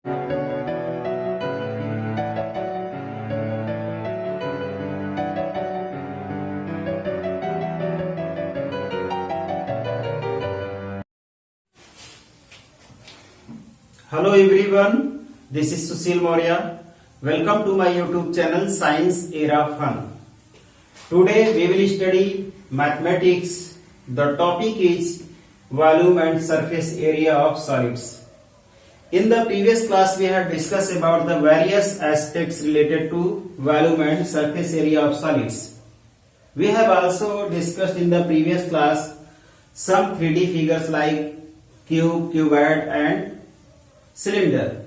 Hello everyone, this is Sushil Maurya. Welcome to my YouTube channel Science Era Fun. Today we will study mathematics. The topic is volume and surface area of solids. In the previous class we had discussed about the various aspects related to volume and surface area of solids. We have also discussed in the previous class some 3D figures like cube, cuboid and cylinder.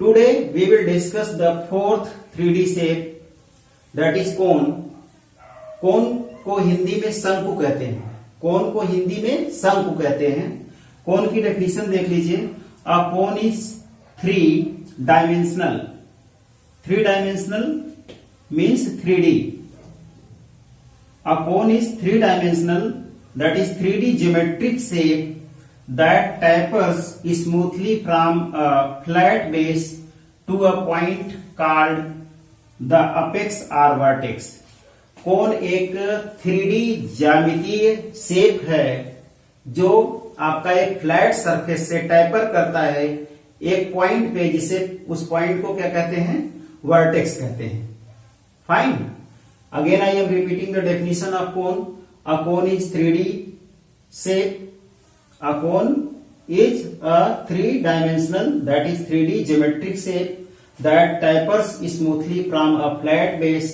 Today we will discuss the fourth 3D shape, that is cone. कोन को हिंदी में शंकु कहते हैं। कोन को हिंदी में शंकु कहते हैं। कोन की डेफिनेशन देख लीजिए। A cone is 3 dimensional. 3 dimensional means 3D. A cone is 3-dimensional, that is 3D geometric shape that tapers smoothly from a flat base to a point called the apex or vertex. कोन एक 3D ज्यामितीय shape है जो आपका एक flat surface से tapper करता है एक पॉइंट पे, जिसे उस पॉइंट को क्या कहते हैं? वर्टेक्स कहते हैं. Fine. Again I am repeating the definition of cone. A cone is 3D shape. A cone is a 3-dimensional, that is 3D geometric shape that tapers smoothly from a flat base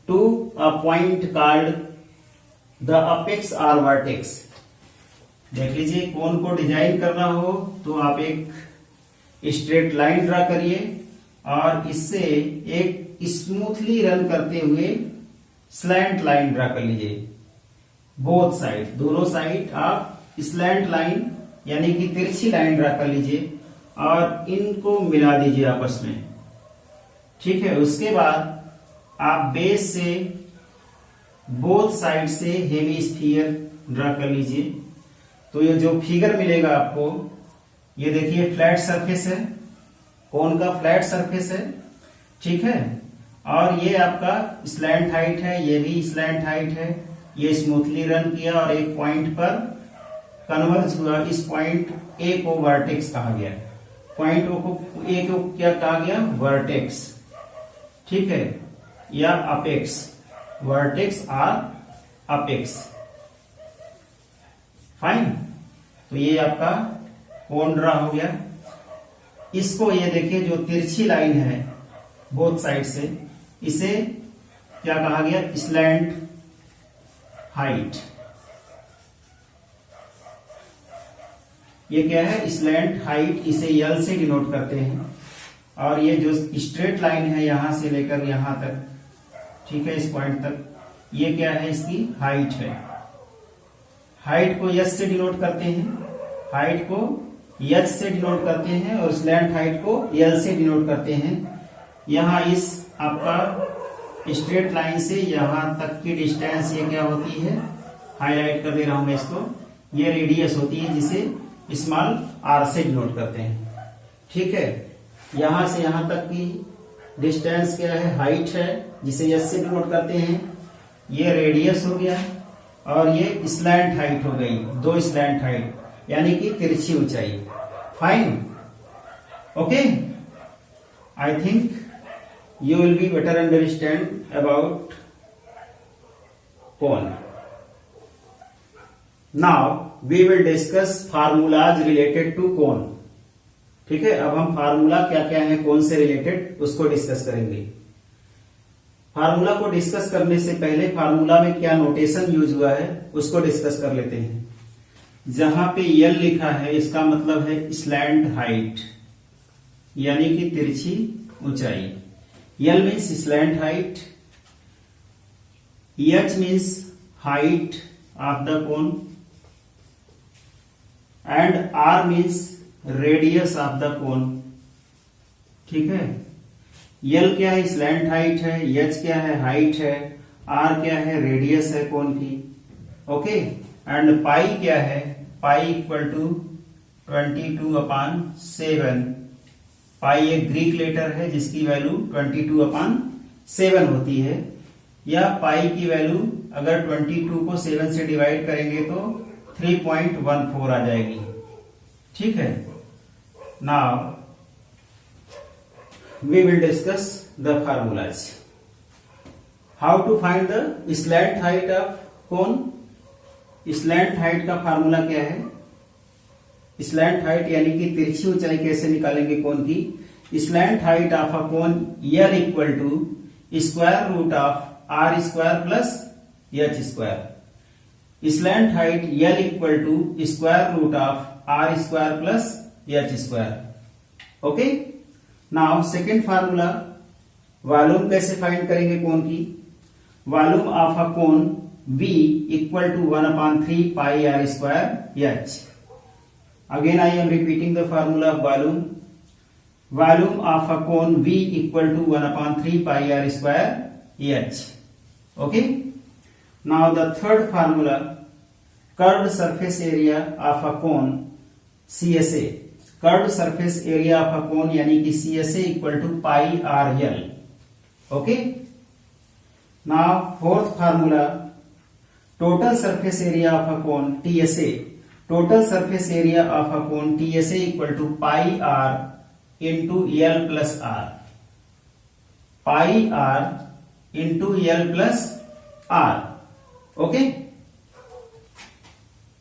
to a point called the apex or vertex. देख लीजिए, कोन को design करना हो तो आप एक straight line draw करिए और इससे एक स्मूथली रन करते हुए स्लैंट लाइन ड्रा कर लीजिए. बोथ साइड, दोनों साइड आप स्लैंट लाइन यानी कि तिरछी लाइन ड्रा कर लीजिए और इनको मिला दीजिए आपस में. ठीक है. उसके बाद आप बेस से बोथ साइड से हेमी स्फीयर ड्रा कर लीजिए. तो ये जो फिगर मिलेगा आपको, ये देखिए फ्लैट सरफेस है, कोन का फ्लैट सरफेस है. ठीक है. और ये आपका स्लैंट हाइट है, ये भी स्लैंट हाइट है. ये स्मूथली रन किया और एक पॉइंट पर कन्वर्ज हुआ. इस पॉइंट ए को वर्टेक्स कहा गया. पॉइंट ए को क्या कहा गया? वर्टेक्स. ठीक है. या अपेक्स. वर्टेक्स और अपेक्स. फाइन. तो ये आपका कोन ड्रा हो गया. इसको ये देखिए, जो तिरछी लाइन है बोथ साइड से, इसे क्या कहा गया? Slant height. ये क्या है? Slant height. इसे यल से डिनोट करते हैं. और ये जो स्ट्रेट लाइन है यहां से लेकर यहां तक, ठीक है, इस पॉइंट तक, ये क्या है? इसकी हाइट है. हाइट को यस से डिनोट करते हैं, हाइट को यच से डिनोट करते हैं और स्लैंट हाइट को यल से डिनोट करते हैं. यहां इस आपका स्ट्रेट लाइन से यहां तक की डिस्टेंस ये क्या होती है? हाईलाइट कर दे रहा हूं मैं इसको. ये रेडियस होती है जिसे स्मॉल आर से डिनोट करते हैं. ठीक है. यहां से यहां तक की डिस्टेंस क्या है? हाइट है, जिसे एस से डिनोट करते हैं. ये रेडियस हो गया और ये स्लैंट हाइट हो गई. दो स्लैंट हाइट यानी कि तिरछी ऊंचाई. Fine. Okay. I think you will be better understand about cone. Now we will discuss formulas related to cone. ठीक है. अब हम फार्मूला क्या क्या है कौन से रिलेटेड उसको डिस्कस करेंगे. फार्मूला को डिस्कस करने से पहले फार्मूला में क्या नोटेशन यूज हुआ है उसको डिस्कस कर लेते हैं. जहां पे यल लिखा है इसका मतलब है स्लैंट हाइट यानी कि तिरछी ऊंचाई. L means slant height, H means height of the cone, and R means radius of the cone. ठीक है. L क्या है? slant height है. H क्या है? height है. R क्या है? radius है कोन की. ओके. एंड पाई क्या है? पाई इक्वल टू 22/7 पाई एक ग्रीक लेटर है जिसकी वैल्यू 22/7 होती है, या पाई की वैल्यू अगर 22 को 7 से डिवाइड करेंगे तो 3.14 आ जाएगी। ठीक है, now we will discuss the formulas. How to find the slant height of cone? Slant height का फार्मूला क्या है? Slant height यानी कि तिरछी ऊंचाई कैसे निकालेंगे कोन की? Slant height of a cone L equal to square root of r square plus h square. Slant height L equal to square root of r square plus h square. Okay? Now second formula, volume कैसे find करेंगे cone की? Volume of a cone V equal to 1/3 pi r square h. Again I am repeating the formula of volume. Volume of a cone V equal to 1/3 pi r square h. Okay, now the third formula, curved surface area of a cone CSA. Curved surface area of a cone यानी कि CSA equal to pi r L. Okay, now fourth formula, total surface area of a cone TSA. Total surface area of a cone TSA equal to pi r into l plus r. Pi r into l plus r. Okay,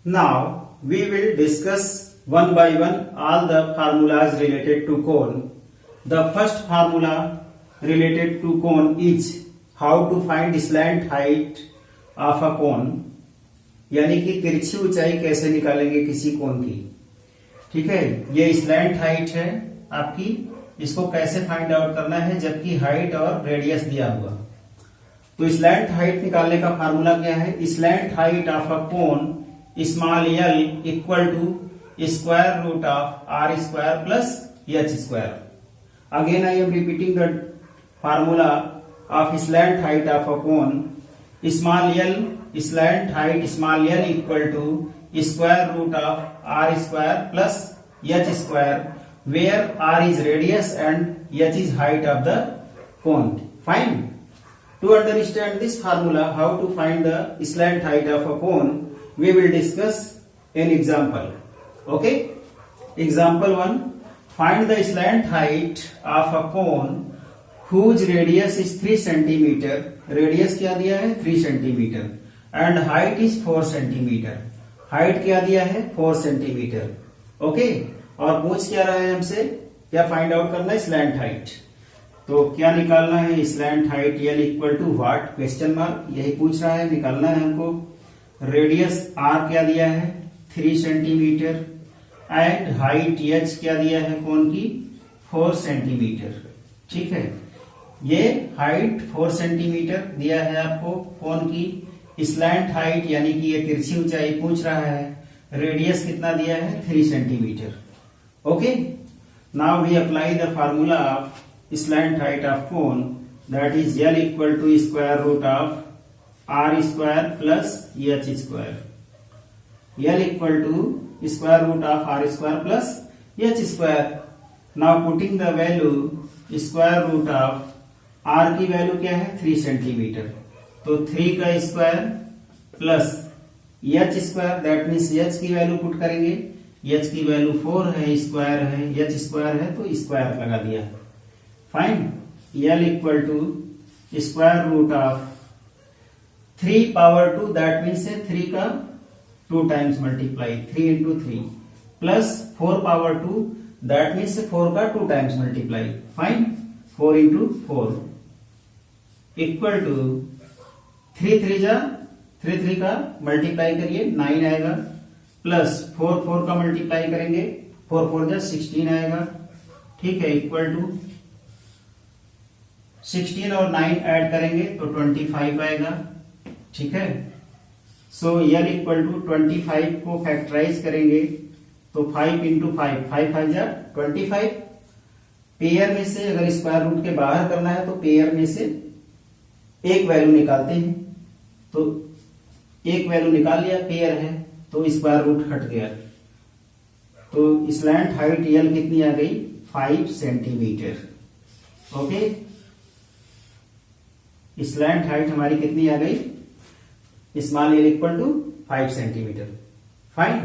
now we will discuss one by one all the formulas related to cone. The first formula related to cone is how to find slant height of a cone, यानी कि तिरछी ऊंचाई कैसे निकालेंगे किसी कोन की. ठीक है, ये स्लैंट हाइट है आपकी, इसको कैसे फाइंड आउट करना है जबकि हाइट और रेडियस दिया हुआ. तो स्लैंट हाइट निकालने का फार्मूला क्या है? Slant height of a cone small l equal to square root of r square plus h square. Again I am repeating the formula of slant height of a cone. Small l, slant height small l equal to square root of r square plus h square, where r is radius and h is height of the cone. Fine. To understand this formula, how to find the slant height of a cone, we will discuss an example. Okay, example 1, find the slant height of a cone whose radius is 3 centimeter. Radius क्या दिया है? 3 centimeter and height is 4 centimeter. Height क्या दिया है? 4 centimeter. Okay, और पूछ क्या रहा है हमसे? क्या फाइंड आउट करना है? Slant height. तो क्या निकालना है? Slant height L equal to what? Question mark. यही पूछ रहा है, निकालना है हमको. रेडियस R क्या दिया है? 3 सेंटीमीटर एंड हाइट h क्या दिया है कोन की? 4 सेंटीमीटर. ठीक है, ये हाइट 4 सेंटीमीटर दिया है आपको कोन की. स्लैंट हाइट यानी कि ये तिरछी ऊंचाई पूछ रहा है. रेडियस कितना दिया है? 3 centimetre. Okay, now we apply the formula of slant height of cone, that is L equal to square root of r square plus h square. L equal to square root of r square plus h square. Now putting the value square root of r की value क्या है? 3 centimetre. तो 3 का square plus h square, that means h की value put करेंगे. h की value 4 है, square है, h स्क्वायर है तो स्क्वायर लगा दिया. Fine. L equal to square root of 3 power 2, that means 3 का 2 times multiply, 3 into 3 plus 4 power 2, that means 4 का 2 times multiply. Fine. 4 into 4 equal to 3 का मल्टीप्लाई करिए 9 आएगा, प्लस 4 का मल्टीप्लाई करेंगे 4 16 आएगा. ठीक है, इक्वल टू 16 और 9 ऐड करेंगे तो 25 आएगा. ठीक है, सो L इक्वल टू 25 को फैक्टराइज करेंगे तो 5 इंटू 5, 5 जा 25. पेयर में से अगर स्क्वायर रूट के बाहर करना है तो पेयर में से एक वैल्यू निकालते हैं. तो एक वैल्यू निकाल लिया, पेयर है तो स्क्वायर रूट हट गया. तो स्लैंट हाइट L कितनी आ गई? 5 सेंटीमीटर। ओके, स्लैंट हाइट हमारी कितनी आ गई? Small l equal to 5 centimetre. Fine.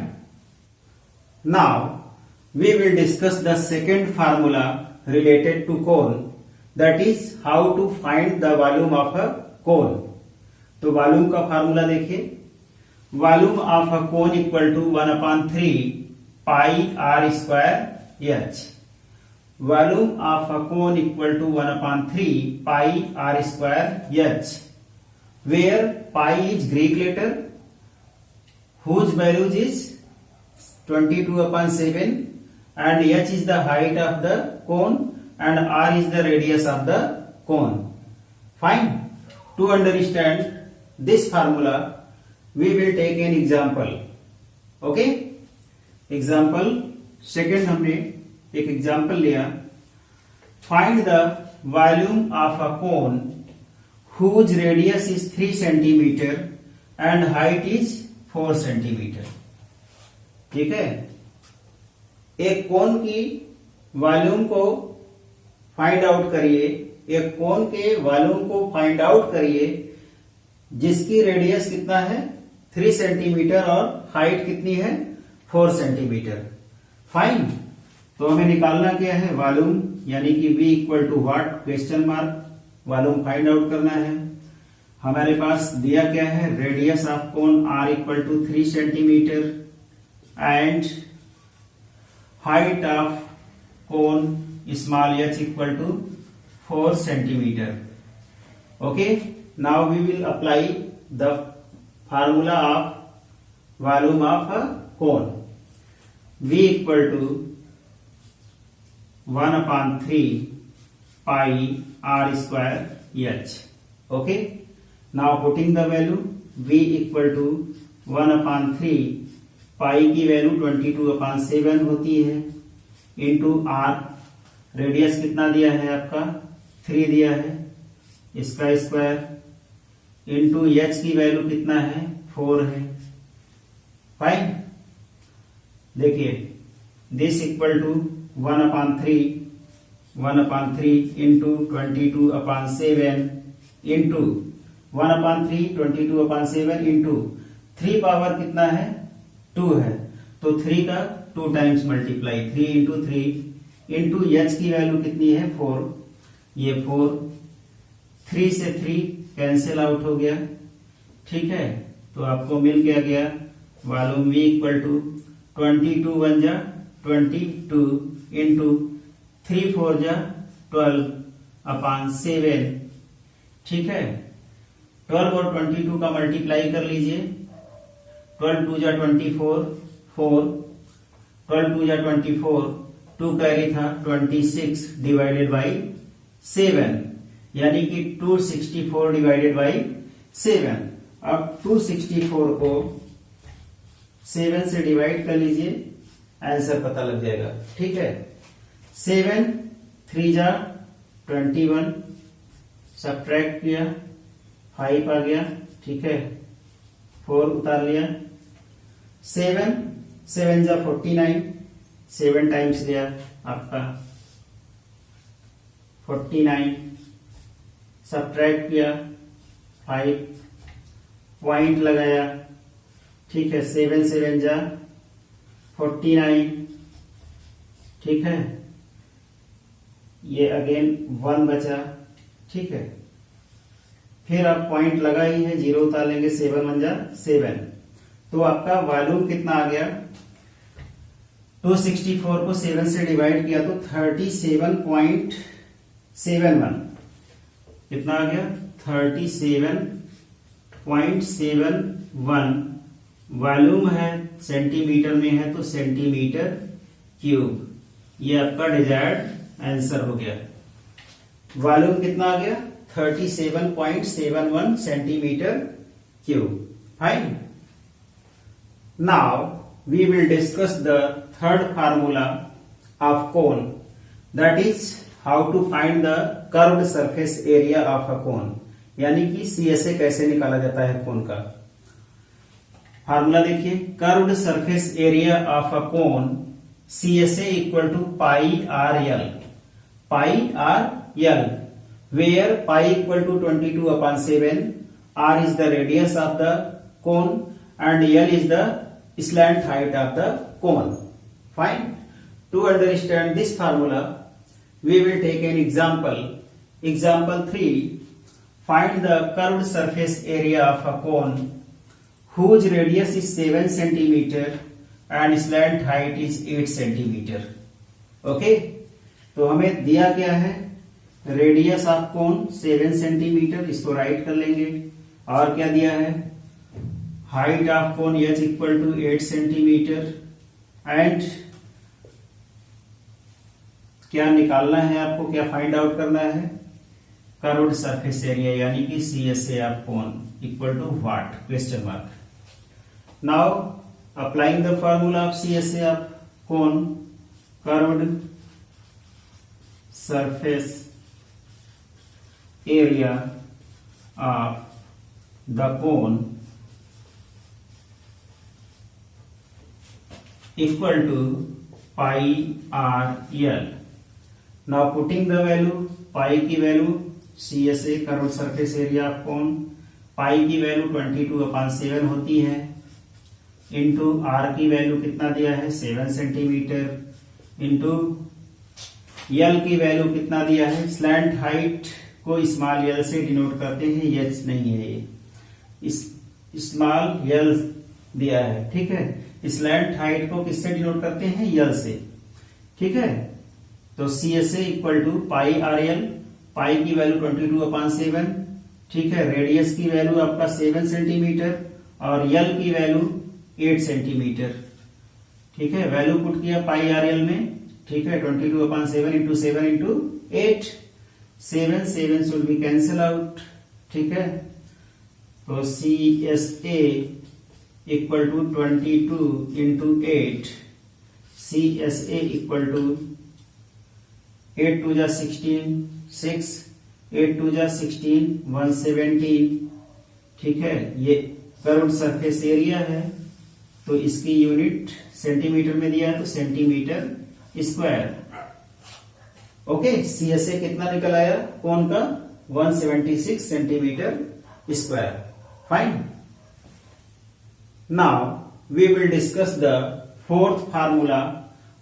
Now we will discuss the second formula related to cone, that is how to find the volume of a cone. तो volume का formula देखिए, volume of a cone equal to 1/3 pi r square h. Volume of a cone equal to 1/3 pi r square h, where pi is Greek letter whose value is 22/7 and h is the height of the cone and r is the radius of the cone. Fine. To understand this formula, we will take an example. Okay? Example second, हमने एक example लिया. Find the volume of a cone whose radius is 3 centimeter and height is 4 centimeter. ठीक है, एक कोन की volume को find out करिए, एक कोन के वॉल्यूम को फाइंड आउट करिए जिसकी रेडियस कितना है 3 सेंटीमीटर और हाइट कितनी है 4 सेंटीमीटर। फाइन। तो हमें निकालना क्या है? वॉल्यूम, यानी कि V equal to what, question mark. Volume find out करना है। हमारे पास दिया क्या है? Radius of cone R equal to 3 centimetre and height of cone small h equal to 4 centimeter. Okay, now we will apply the formula of volume of a cone. V equal to 1/3 pi r square h. Okay, now putting the value, V equal to 1/3 पाई की value 22/7 होती है, into are, radius कितना दिया है आपका 3 दिया है, इसका स्क्वायर, इंटू एच की वैल्यू कितना है 4 है। फाइन। देखिए, this equal to 1/3 into 22/7 into 1/3 22/7 into 3 power कितना है 2 है, तो 3 का 2 times multiply, 3 into 3 into h की वैल्यू कितनी है 4, ये 4, 3 से 3 कैंसिल आउट हो गया। ठीक है, तो आपको मिल क्या गया? वॉल्यूम V इक्वल टू 22 1 जा 22 इंटू 3 4 जा 12/7। ठीक है, 12 और 22 का मल्टीप्लाई कर लीजिए। 12 2 जा 24, 4, 12 2 जा 24, 2 कैरी था 26 डिवाइडेड बाई 7, यानी कि 264 डिवाइडेड बाई 7। अब 264 को 7 से डिवाइड कर लीजिए, आंसर पता लग जाएगा। ठीक है, 7 3 जा 21, सब्ट्रैक्ट किया 5 आ गया। ठीक है, 4 उतार लिया, 7 7 जा 49, 7 टाइम्स लिया आपका 49, सब्ट्रैक्ट किया 5, पॉइंट लगाया। ठीक है, 7 7 जा 49। ठीक है, ये अगेन 1 बचा। ठीक है, फिर आप पॉइंट लगा ही है, 0 उतार लेंगे, 7 1 जा 7। तो आपका वॉल्यूम कितना आ गया? 264 को 7 से डिवाइड किया तो 37.71, कितना आ गया 37.71। वॉल्यूम है सेंटीमीटर में है तो सेंटीमीटर क्यूब, ये आपका डिजायर्ड आंसर हो गया। वॉल्यूम कितना आ गया 37.71 centimetre cube. Fine. Now we will discuss the third formula of cone, that is how to find the curved surface area of a cone, यानी कि CSA कैसे निकाला जाता है कोन का। फार्मूला देखिए, curved surface area of a cone CSA equal to pi r l. Pi r l, where pi equal to 22 upon 7, r is the radius of the cone and l is the slant height of the cone. Fine. To understand this formula, we will take an example. Example 3. Find the curved surface area of a cone whose radius is 7 cm and slant height is 8 cm. Okay, तो हमें दिया क्या है, radius of cone 7 centimetre, इसको write कर लेंगे, और क्या दिया है, height of cone h equal to 8 centimetre, and क्या निकालना है आपको, क्या फाइंड आउट करना है, कर्व्ड सरफेस एरिया यानी कि CSA of cone equal to what, question mark. Now applying the formula of CSA of cone, curved surface area of the cone equal to pi r l. Now putting the value, pi की value CSA curved surface area of cone, pi की value 22/7 होती है, into r की value कितना दिया है 7 centimetre, into L की value कितना दिया है, स्लैंट हाइट को स्मॉल यल से डिनोट करते हैं, एच नहीं है ये, स्मॉल यल दिया है, ठीक है. स्लैंट हाइट को किससे डिनोट करते हैं, यल से, ठीक है. तो CSA equal to pi r l, pi की वैल्यू 22/7, ठीक है, रेडियस की वैल्यू आपका 7 सेंटीमीटर और यल की वैल्यू 8 सेंटीमीटर, ठीक है. वैल्यू पुट किया पाई आर एल में, ठीक है, 22/7 into 7 into 8, 7 should be cancel out, ठीक है. तो CSA equal to 22 into 8, CSA equal to 8 2 जा 16, 6, 8 2 जा 16, 117, ठीक है. ये कर्व्ड सरफेस एरिया है, तो इसकी यूनिट सेंटीमीटर में दिया है, तो सेंटीमीटर स्क्वायर. ओके, CSA कितना निकल आया कोन का, 176 centimetre square. Fine. Now we will discuss the fourth formula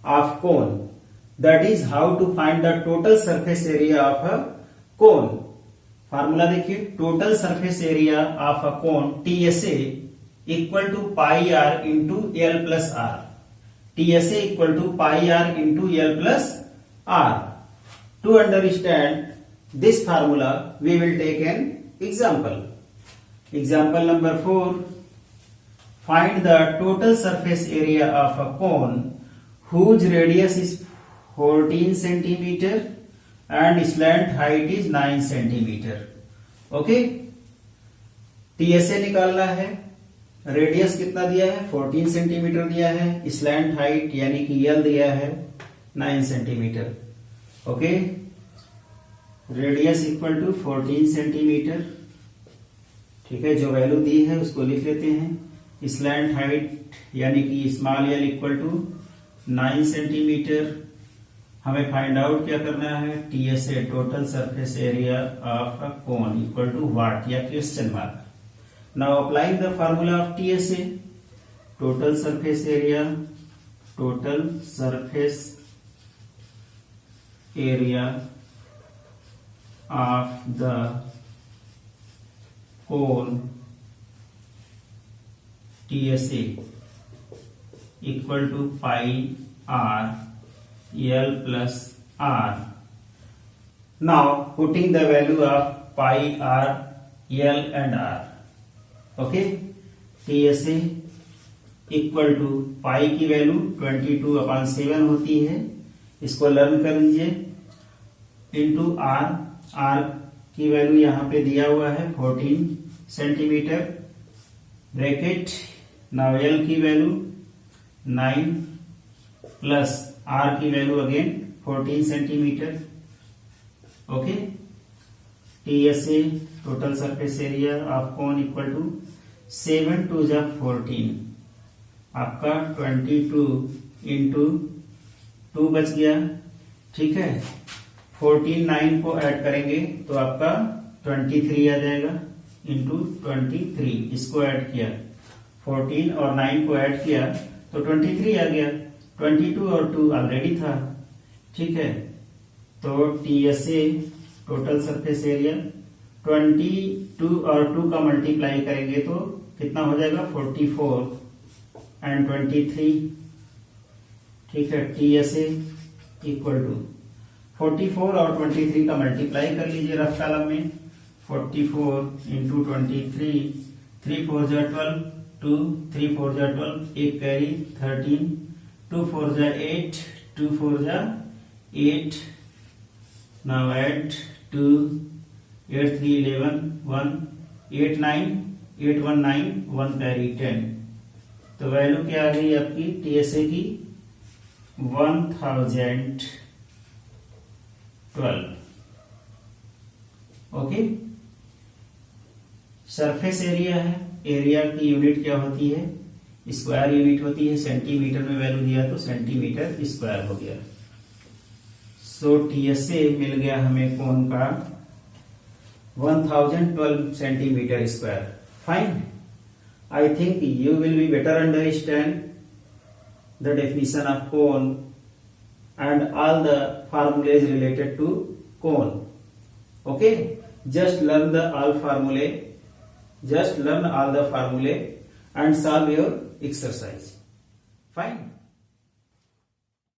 of cone, that is how to find the total surface area of a cone. Formula देखिए, total surface area of a cone TSA equal to pi r into l plus r. TSA equal to pi r into L plus r. To understand this formula, we will take an example. Example number 4. Find the total surface area of a cone whose radius is 14 centimeter and slant height is 9 centimeter. Okay? TSA निकालना है, radius कितना दिया है 14 centimetre दिया है, slant height यानी कि यल दिया है 9 centimetre. Okay, radius equal to 14 centimetre, ठीक है, जो वैल्यू दी है उसको लिख लेते हैं. स्लैंट हाइट यानी कि small l equal to 9 centimetre. हमें फाइंड आउट क्या करना है, TSA total surface area of a cone equal to what, या question mark. Now applying the formula of TSA, total surface area of the cone TSA equal to pi r L plus r. Now putting the value of pi r L and r. Okay, TSA equal to pi की value 22/7 होती है, इसको learn कर लीजिए, into are की value यहां पे दिया हुआ है 14 सेंटीमीटर, ब्रैकेट. नाउ L की वैल्यू 9 प्लस R की value again 14 centimetre. Okay, TSA total surface area of cone equal to 7 2 जा 14, आपका 22 इंटू 2 बच गया, ठीक है। 14 9 को ऐड करेंगे तो आपका 23 आ जाएगा, इंटू 23, इसको ऐड किया, 14 और 9 को ऐड किया तो 23 आ गया, 22 और 2 ऑलरेडी था, ठीक है। तो TSA टोटल सरफेस एरिया 22 और 2 का मल्टीप्लाई करेंगे तो कितना हो जाएगा 44 एंड 23, ठीक है। TSA इक्वल टू 44 और 23 का मल्टीप्लाई कर लीजिए रफ कॉलम में, 44 इंटू 23, 3 4 जा 12, 2 3 4 जा 12, एक कैरी 13, 2 4 जा 8, 2 4 जा 8, नाउ ऐड 2, 8 3 11, 1, 8 9, 8 1 9, 1 कैरी 10। तो वैल्यू क्या आ गई आपकी TSA की 1012, ओके। सरफेस एरिया है, एरिया की यूनिट क्या होती है, स्क्वायर यूनिट होती है, सेंटीमीटर में वैल्यू दिया तो सेंटीमीटर स्क्वायर हो गया। सो TSA मिल गया हमें कोण का 1012 centimetre square. Fine, I think you will be better understand the definition of cone and all the formulas related to cone. Okay, just learn the all formulae, just learn all the formulae and solve your exercise. Fine.